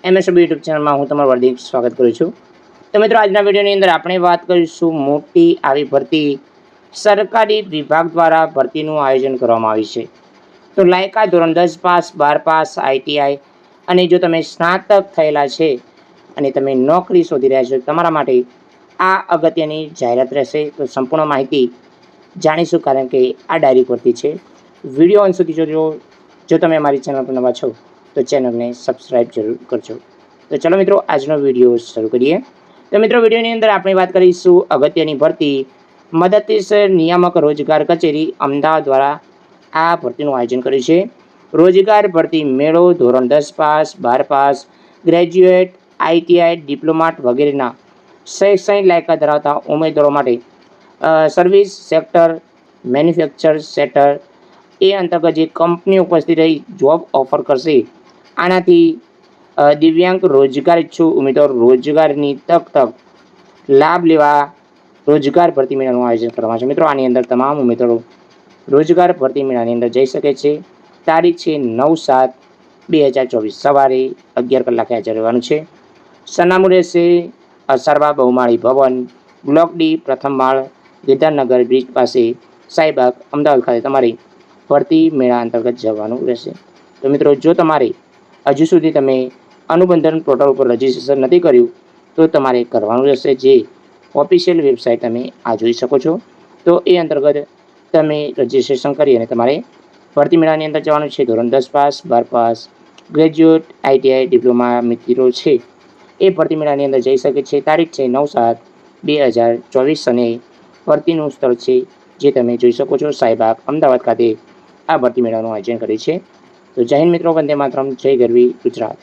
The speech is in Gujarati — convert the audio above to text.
એમએસબી યુટ્યુબ ચેનલમાં હું તમારું હાર્દિક સ્વાગત કરું છું। તો મિત્રો, આજના વિડીયોની અંદર આપણે વાત કરીશું મોટી આવી ભરતી સરકારી વિભાગ દ્વારા ભરતીનું આયોજન કરવામાં આવ્યું છે। તો લાયકાત ધોરણ 10 પાસ, 12 પાસ, આઈટીઆઈ અને જો તમે સ્નાતક થયેલા છે અને તમે નોકરી શોધી રહ્યા છો, તમારા માટે આ અગત્યની જાહેરાત રહેશે। તો સંપૂર્ણ માહિતી જાણીશું, કારણ કે આ ડાયરી ભરતી છે। વિડીયો અંત સુધી જોજો। જો તમે અમારી ચેનલ પર નવા છો તો ચેનલને સબસ્ક્રાઈબ જરૂર કરજો। તો ચલો મિત્રો, આજનો વિડીયો શરૂ કરીએ। તો મિત્રો, વિડીયોની અંદર આપણે વાત કરીશું અગત્યની ભરતી મદદનીશ નિયામક રોજગાર કચેરી અમદાવાદ દ્વારા આ ભરતીનું આયોજન કર્યું છે। રોજગાર ભરતી મેળો ધોરણ 10 પાસ, 12 પાસ, ગ્રેજ્યુએટ, આઈટીઆઈ, ડિપ્લોમાટ વગેરેના શૈક્ષણિક લાયકાત ધરાવતા ઉમેદવારો માટે સર્વિસ સેક્ટર, મેન્યુફેક્ચર સેક્ટર એ અંતર્ગત જે કંપની ઉપસ્થિત રહી જોબ ઓફર કરશે, આનાથી દિવ્યાંગ રોજગાર ઈચ્છુક ઉમેદવારો રોજગારની તક લાભ લેવા રોજગાર ભરતી મેળાનું આયોજન કરવામાં છે। મિત્રો, આની અંદર તમામ ઉમેદવારો રોજગાર ભરતી મેળાની અંદર જઈ શકે છે। તારીખ છે 9/7/2024 સવારે 11 કલાકે હાજર રહેવાનું છે। સરનામું રહેશે સરવા બહુમાળી ભવન, બ્લોક ડી, પ્રથમ માળ, ગિરધારનગર બ્રિજ પાસે, સાઈબાગ, અમદાવાદ ખાતે તમારે ભરતી મેળા અંતર્ગત જવાનું રહેશે। તો મિત્રો, જો તમારે હજુ સુધી તમે અનુબંધન પોર્ટલ ઉપર રજિસ્ટ્રેશન નથી કર્યું તો તમારે કરવાનું રહેશે, જે ઓફિશિયલ વેબસાઇટ તમે આ જોઈ શકો છો। તો એ અંતર્ગત તમે રજિસ્ટ્રેશન કરી અને તમારે ભરતી મેળાની અંદર જવાનું છે। ધોરણ 10 pass, 12 pass, graduate, ITI, diploma મિત્રો છે એ ભરતી મેળાની અંદર જઈ શકે છે। તારીખ છે 9/7/2024 અને ભરતીનું સ્થળ છે જે તમે જોઈ શકો છો, સાઈબાગ, અમદાવાદ ખાતે આ ભરતી મેળાનું આયોજન કર્યું છે। તો જય હિન્દ મિત્રો, વંદે માતરમ, જય ગરવી ગુજરાત।